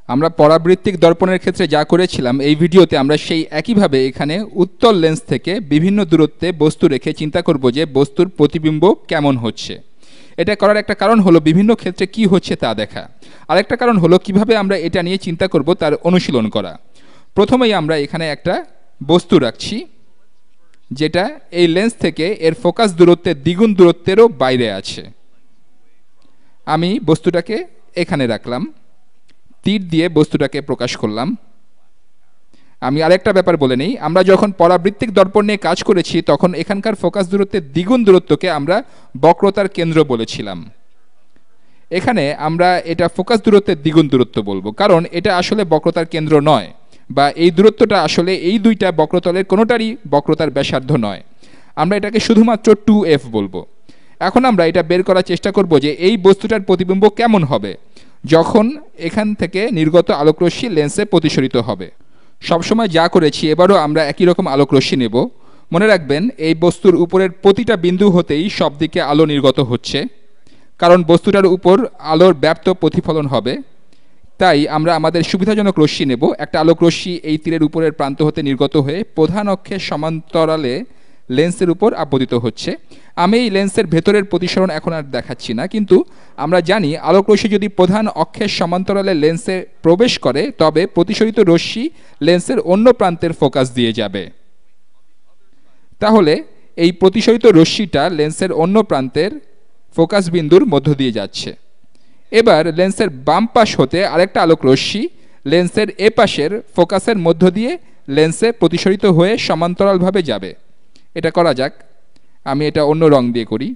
আমরা পরাবৃত্তিক দর্পণের ক্ষেত্রে যা করেছিলাম এই ভিডিওতে আমরা সেই একইভাবে এখানে উত্তল লেন্স থেকে বিভিন্ন দূরত্বে বস্তু রেখে চিন্তা করব যে বস্তুর প্রতিবিম্ব কেমন হচ্ছে। এটা করার একটা কারণ হলো বিভিন্ন ক্ষেত্রে কি হচ্ছে তা দেখা, আরেকটা কারণ হলো কিভাবে আমরা এটা নিয়ে চিন্তা করব তার অনুশীলন করা। প্রথমেই আমরা এখানে একটা বস্তু রাখছি যেটা এই লেন্স থেকে এর ফোকাস দূরত্বের দ্বিগুণ দূরত্বেরও বাইরে আছে। আমি বস্তুটাকে এখানে রাখলাম, তীর দিয়ে বস্তুটাকে প্রকাশ করলাম। আমি আরেকটা ব্যাপার বলে নেই, আমরা যখন পরাবৃত্তিক দর্পণ নিয়ে কাজ করেছি তখন এখানকার ফোকাস দূরত্বের দ্বিগুণ দূরত্বকে আমরা বক্রতার কেন্দ্র বলেছিলাম। এখানে আমরা এটা ফোকাস দূরত্বের দ্বিগুণ দূরত্ব বলবো, কারণ এটা আসলে বক্রতার কেন্দ্র নয়, বা এই দূরত্বটা আসলে এই দুইটা বক্রতলের কোনোটারই বক্রতার ব্যাসার্ধ নয়। আমরা এটাকে শুধুমাত্র 2f বলবো। এখন আমরা এটা বের করার চেষ্টা করব যে এই বস্তুটার প্রতিবিম্ব কেমন হবে যখন এখান থেকে নির্গত আলোকরশ্মি লেন্সে প্রতিসরিত হবে। সবসময় যা করেছি এবারও আমরা একই রকম আলোকরশ্মি নেব। মনে রাখবেন এই বস্তুর উপরের প্রতিটা বিন্দু হতেই সব দিকে আলো নির্গত হচ্ছে, কারণ বস্তুটার উপর আলোর ব্যাপ্ত প্রতিফলন হবে। তাই আমরা আমাদের সুবিধাজনক রশ্মি নেব। একটা আলোকরশ্মি এই তীরের উপরের প্রান্ত হতে নির্গত হয়ে প্রধান অক্ষের সমান্তরালে লেন্সের উপর আপতিত হচ্ছে। আমি এই লেন্সের ভেতরের প্রতিসরণ এখন আর দেখাচ্ছি না, কিন্তু আমরা জানি আলোকরশ্মি যদি প্রধান অক্ষের সমান্তরালে লেন্সে প্রবেশ করে তবে প্রতিসরিত রশ্মি লেন্সের অন্য প্রান্তের ফোকাস দিয়ে যাবে। তাহলে এই প্রতিসরিত রশ্মিটা লেন্সের অন্য প্রান্তের ফোকাস বিন্দুর মধ্য দিয়ে যাচ্ছে। এবার লেন্সের বাম পাশ হতে আরেকটা আলোকরশ্মি লেন্সের এ পাশের ফোকাসের মধ্য দিয়ে লেন্সে প্রতিসরিত হয়ে সমান্তরালভাবে যাবে। এটা করা যাক। আমি এটা অন্য রং দিয়ে করি।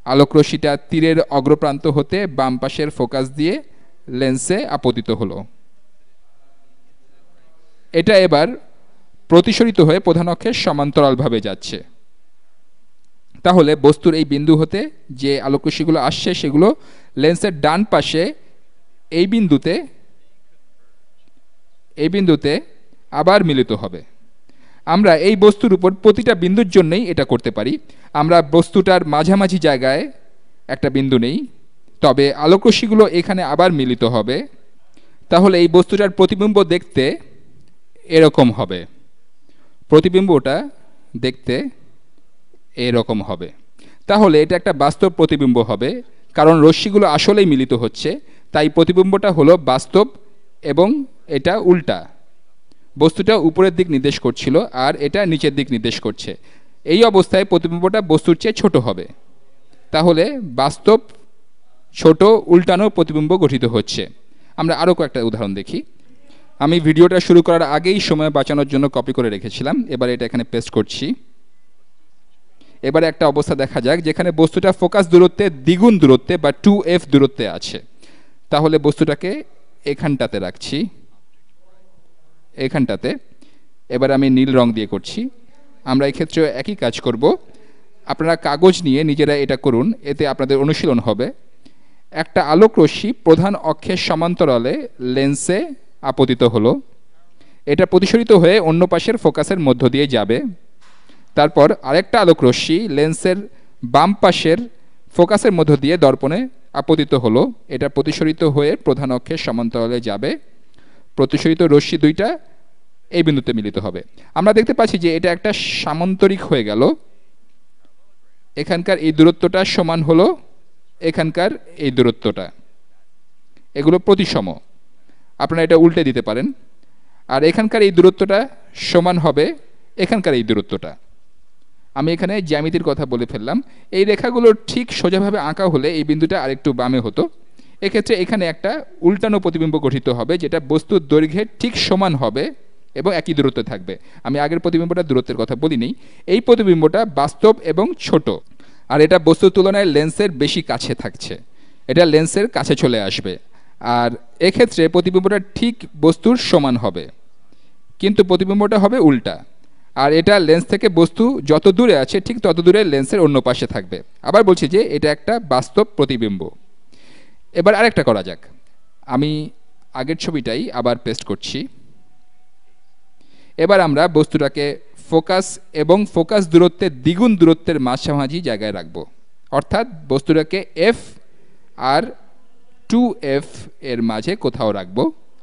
আলোকরশ্মিটা তীরের অগ্রপ্রান্ত হতে বাম পাশের ফোকাস দিয়ে লেন্সে আপতিত হলো। এটা এবার প্রতিসরিত হয়ে প্রধান অক্ষের সমান্তরালভাবে যাচ্ছে। তাহলে বস্তুর এই বিন্দু হতে যে আলোকরশ্মিগুলো আসছে সেগুলো লেন্সের ডান পাশে এই বিন্দুতে আবার মিলিত হবে। আমরা এই বস্তুর উপর প্রতিটা বিন্দুর জন্যই এটা করতে পারি। আমরা বস্তুটার মাঝামাঝি জায়গায় একটা বিন্দু নেই, তবে আলোকরশ্মিগুলো এখানে আবার মিলিত হবে। তাহলে এই বস্তুটার প্রতিবিম্ব দেখতে এরকম হবে। প্রতিবিম্বটা দেখতে এরকম হবে। তাহলে এটা একটা বাস্তব প্রতিবিম্ব হবে, কারণ রশ্মিগুলো আসলেই মিলিত হচ্ছে। তাই প্রতিবিম্বটা হলো বাস্তব এবং এটা উল্টা। বস্তুটা উপরের দিক নির্দেশ করছিল আর এটা নিচের দিক নির্দেশ করছে। এই অবস্থায় প্রতিবিম্বটা বস্তুর চেয়ে ছোট হবে। তাহলে বাস্তব ছোট উল্টানো প্রতিবিম্ব গঠিত হচ্ছে। আমরা আরও কয়েকটা উদাহরণ দেখি। আমি ভিডিওটা শুরু করার আগেই সময় বাঁচানোর জন্য কপি করে রেখেছিলাম, এবার এটা এখানে পেস্ট করছি। এবারে একটা অবস্থা দেখা যাক যেখানে বস্তুটা ফোকাস দূরত্বে দ্বিগুণ দূরত্বে বা 2f দূরত্বে আছে। তাহলে বস্তুটাকে এখানটাতে রাখছি, এখানটাতে। এবার আমি নীল রং দিয়ে করছি। আমরা এই ক্ষেত্রে একই কাজ করব। আপনারা কাগজ নিয়ে নিজেরা এটা করুন, এতে আপনাদের অনুশীলন হবে। একটা আলোকরশ্মি প্রধান অক্ষের সমান্তরালে লেন্সে আপতিত হলো। এটা প্রতিসরিত হয়ে অন্য পাশের ফোকাসের মধ্য দিয়ে যাবে। তারপর আরেকটা আলোকরশ্মি লেন্সের বাম পাশের ফোকাসের মধ্য দিয়ে দর্পণে আপতিত হলো। এটা প্রতিসরিত হয়ে প্রধান অক্ষের সমান্তরালে যাবে। প্রতিসরিত রশ্মি দুইটা এই বিন্দুতে মিলিত হবে। আমরা দেখতে পাচ্ছি যে এটা একটা সামান্তরিক হয়ে গেল। এখানকার এই দূরত্বটা সমান হলো এখানকার এই দূরত্বটা, এগুলো প্রতিসম। আপনারা এটা উল্টে দিতে পারেন। আর এখানকার এই দূরত্বটা সমান হবে এখানকার এই দূরত্বটা। আমি এখানে জ্যামিতির কথা বলে ফেললাম। এই রেখাগুলো ঠিক সোজাভাবে আঁকা হলে এই বিন্দুটা আরেকটু বামে হতো। এক্ষেত্রে এখানে একটা উল্টানো প্রতিবিম্ব গঠিত হবে, যেটা বস্তুর দৈর্ঘ্যের ঠিক সমান হবে এবং একই দূরত্বে থাকবে। আমি আগের প্রতিবিম্বটা দূরত্বের কথা বলিনি। এই প্রতিবিম্বটা বাস্তব এবং ছোট, আর এটা বস্তুর তুলনায় লেন্সের বেশি কাছে থাকছে। এটা লেন্সের কাছে চলে আসবে, আর এক্ষেত্রে প্রতিবিম্বটা ঠিক বস্তুর সমান হবে, কিন্তু প্রতিবিম্বটা হবে উল্টা। আর এটা লেন্স থেকে বস্তু যত দূরে আছে ঠিক তত দূরে লেন্সের অন্য পাশে থাকবে। আবার বলছি যে এটা একটা বাস্তব প্রতিবিম্ব। এবার আরেকটা করা যাক। আমি আগের ছবিটাই আবার পেস্ট করছি। এবার আমরা বস্তুটাকে ফোকাস এবং ফোকাস দূরত্বের দ্বিগুণ দূরত্বের মাঝামাঝি জায়গায় রাখব। অর্থাৎ বস্তুটাকে f আর 2f এর মাঝে কোথাও রাখব।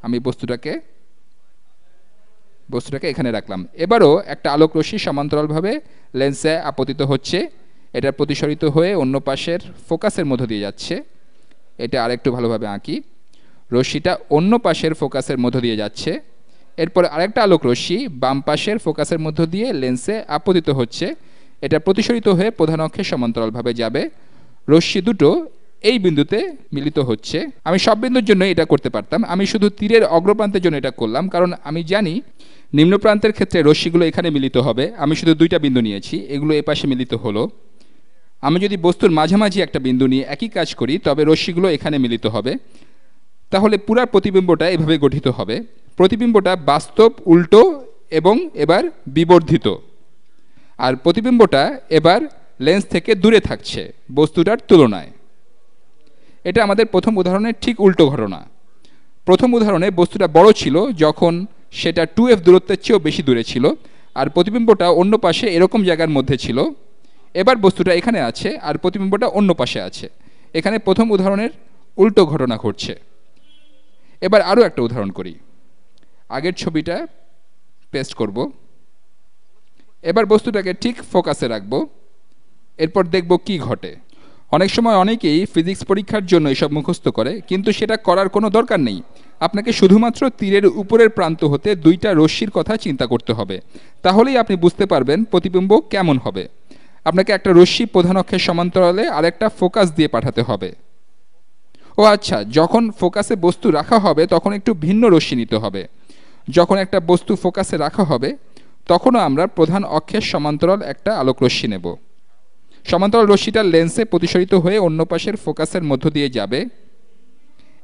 আমি বস্তুটাকে এখানে রাখলাম। এবারও একটা আলোক রশ্মি সমান্তরালভাবে লেন্সে আপতিত হচ্ছে, এটা প্রতিসরিত হয়ে অন্য পাশের ফোকাসের মধ্য দিয়ে যাচ্ছে। এটা আরেকটু ভালোভাবে আঁকি। রশ্মিটা অন্য পাশের ফোকাসের মধ্য দিয়ে যাচ্ছে, এরপর আরেকটা আলোক রশ্মি বাম পাশের ফোকাসের মধ্য দিয়ে লেন্সে আপতিত হচ্ছে, এটা প্রতিসরিত হয়ে প্রধান অক্ষের সমান্তরালভাবে যাবে। রশ্মি দুটো এই বিন্দুতে মিলিত হচ্ছে। আমি সব বিন্দুর জন্য এটা করতে পারতাম, আমি শুধু তীরের অগ্রপ্রান্তের জন্য এটা করলাম, কারণ আমি জানি নিম্ন প্রান্তের ক্ষেত্রে রশ্মিগুলো এখানে মিলিত হবে। আমি শুধু দুইটা বিন্দু নিয়েছি, এগুলো এপাশে মিলিত হলো। আমি যদি বস্তুর মাঝামাঝি একটা বিন্দু নিয়ে একই কাজ করি, তবে রশ্মিগুলো এখানে মিলিত হবে। তাহলে পুরা প্রতিবিম্বটা এভাবে গঠিত হবে। প্রতিবিম্বটা বাস্তব, উল্টো এবং এবার বিবর্ধিত, আর প্রতিবিম্বটা এবার লেন্স থেকে দূরে থাকছে বস্তুটার তুলনায়। এটা আমাদের প্রথম উদাহরণের ঠিক উল্টো ঘটনা। প্রথম উদাহরণে বস্তুটা বড় ছিল যখন সেটা 2f দূরত্বের চেয়েও বেশি দূরে ছিল, আর প্রতিবিম্বটা অন্য পাশে এরকম জায়গার মধ্যে ছিল। এবার বস্তুটা এখানে আছে আর প্রতিবিম্বটা অন্য পাশে আছে। এখানে প্রথম উদাহরণের উল্টো ঘটনা ঘটছে। এবার আরও একটা উদাহরণ করি। আগের ছবিটা পেস্ট করব। এবার বস্তুটাকে ঠিক ফোকাসে রাখব, এরপর দেখব কি ঘটে। অনেক সময় অনেকেই ফিজিক্স পরীক্ষার জন্য এসব মুখস্থ করে, কিন্তু সেটা করার কোনো দরকার নেই। আপনাকে শুধুমাত্র তীরের উপরের প্রান্ত হতে দুইটা রশ্মির কথা চিন্তা করতে হবে, তাহলেই আপনি বুঝতে পারবেন প্রতিবিম্ব কেমন হবে। আপনাকে একটা রশ্মি প্রধান অক্ষের সমান্তরালে আরেকটা ফোকাস দিয়ে পাঠাতে হবে। ও আচ্ছা, যখন ফোকাসে বস্তু রাখা হবে তখন একটু ভিন্ন রশ্মি নিতে হবে। যখন একটা বস্তু ফোকাসে রাখা হবে তখনও আমরা প্রধান অক্ষের সমান্তরাল একটা আলোক রশ্মি নেব। সমান্তরাল রশ্মিটা লেন্সে প্রতিসরিত হয়ে অন্য পাশের ফোকাসের মধ্য দিয়ে যাবে।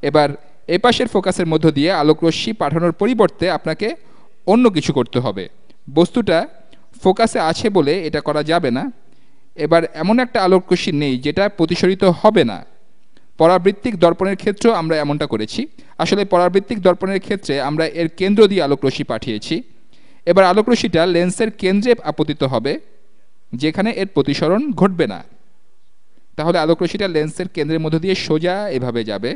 এবার এ পাশের ফোকাসের মধ্য দিয়ে আলোক রশ্মি পাঠানোর পরিবর্তে আপনাকে অন্য কিছু করতে হবে। বস্তুটা ফোকাসে আছে বলে এটা করা যাবে না। এবার এমন একটা আলোক রশ্মি নেই যেটা প্রতিসরিত হবে না। পরাবৃত্তিক দর্পণের ক্ষেত্রেও আমরা এমনটা করেছি। আসলে পরাবৃত্তিক দর্পণের ক্ষেত্রে আমরা এর কেন্দ্র দিয়ে আলোক রশ্মি পাঠিয়েছি। এবার আলোক রশ্মিটা লেন্সের কেন্দ্রে আপতিত হবে, যেখানে এর প্রতিসরণ ঘটবে না। তাহলে আলোক রশ্মিটা লেন্সের কেন্দ্রের মধ্য দিয়ে সোজা এভাবে যাবে।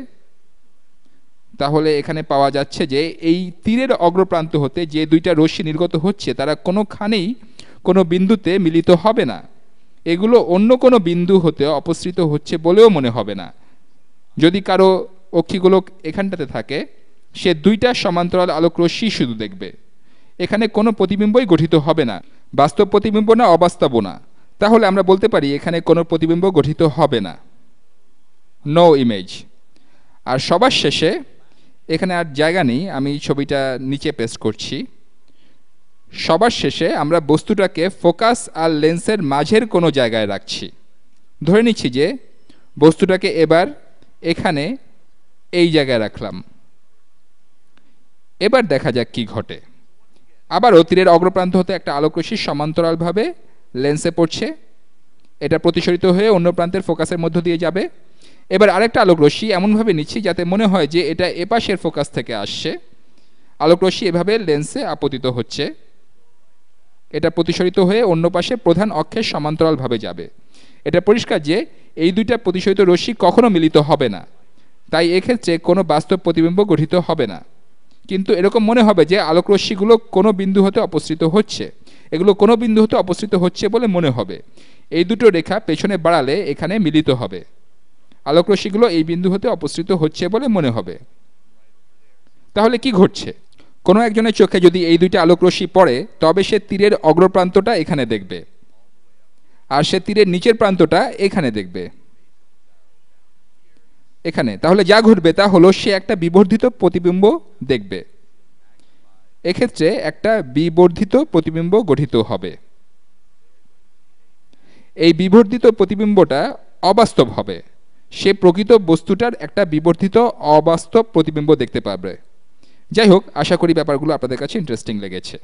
তাহলে এখানে পাওয়া যাচ্ছে যে এই তীরের অগ্রপ্রান্ত হতে যে দুইটা রশ্মি নির্গত হচ্ছে তারা কোনোখানেই কোনো বিন্দুতে মিলিত হবে না। এগুলো অন্য কোনো বিন্দু হতে অপসৃত হচ্ছে বলেও মনে হবে না। যদি কারো অক্ষিগুলো এখানটাতে থাকে, সে দুইটা সমান্তরাল আলোক রশ্মি শুধু দেখবে। এখানে কোনো প্রতিবিম্বই গঠিত হবে না, বাস্তব প্রতিবিম্ব না অবাস্তব না। তাহলে আমরা বলতে পারি এখানে কোনো প্রতিবিম্ব গঠিত হবে না, নো ইমেজ। আর সবার শেষে, এখানে আর জায়গা নেই, আমি ছবিটা নিচে পেস্ট করছি। সবার শেষে আমরা বস্তুটাকে ফোকাস আর লেন্সের মাঝের কোনো জায়গায় রাখছি। ধরে নিচ্ছি যে বস্তুটাকে এবার এখানে এই জায়গায় রাখলাম। এবার দেখা যাক কি ঘটে। আবারও তীরের অগ্রপ্রান্ত হতে একটা আলোক রশ্মি সমান্তরালভাবে লেন্সে পড়ছে, এটা প্রতিসরিত হয়ে অন্য প্রান্তের ফোকাসের মধ্য দিয়ে যাবে। এবার আরেকটা আলোক রশ্মি এমনভাবে নিচ্ছি যাতে মনে হয় যে এটা এপাশের ফোকাস থেকে আসছে। আলোক রশ্মি এভাবে লেন্সে আপতিত হচ্ছে, এটা প্রতিসরিত হয়ে অন্য পাশে প্রধান অক্ষের সমান্তরালভাবে যাবে। এটা পরিষ্কার যে এই দুইটা প্রতিসরিত রশ্মি কখনো মিলিত হবে না, তাই এক্ষেত্রে কোনো বাস্তব প্রতিবিম্ব গঠিত হবে না। কিন্তু এরকম মনে হবে যে আলোক রশ্মিগুলো কোনো বিন্দু হতে অপসৃত হচ্ছে, এগুলো কোনো বিন্দু হতে অপসৃত হচ্ছে বলে মনে হবে। এই দুটো রেখা পেছনে বাড়ালে এখানে মিলিত হবে। আলোক রশ্মিগুলো এই বিন্দু হতে অপসৃত হচ্ছে বলে মনে হবে। তাহলে কি ঘটছে? কোনো একজনের চোখে যদি এই দুইটা আলোক রশ্মি পড়ে, তবে সে তীরের অগ্রপ্রান্তটা এখানে দেখবে, আর সে তীরের নিচের প্রান্তটা এখানে দেখবে, এখানে। তাহলে যা ঘটবে তা হলো সে একটা বিবর্ধিত প্রতিবিম্ব দেখবে। এক্ষেত্রে একটা বিবর্ধিত প্রতিবিম্ব গঠিত হবে। এই বিবর্ধিত প্রতিবিম্বটা অবাস্তব হবে। সে প্রকৃত বস্তুটার একটা বিবর্ধিত অবাস্তব প্রতিবিম্ব দেখতে পাবে। যাই হোক, আশা করি ব্যাপারগুলো আপনাদের কাছে ইন্টারেস্টিং লেগেছে।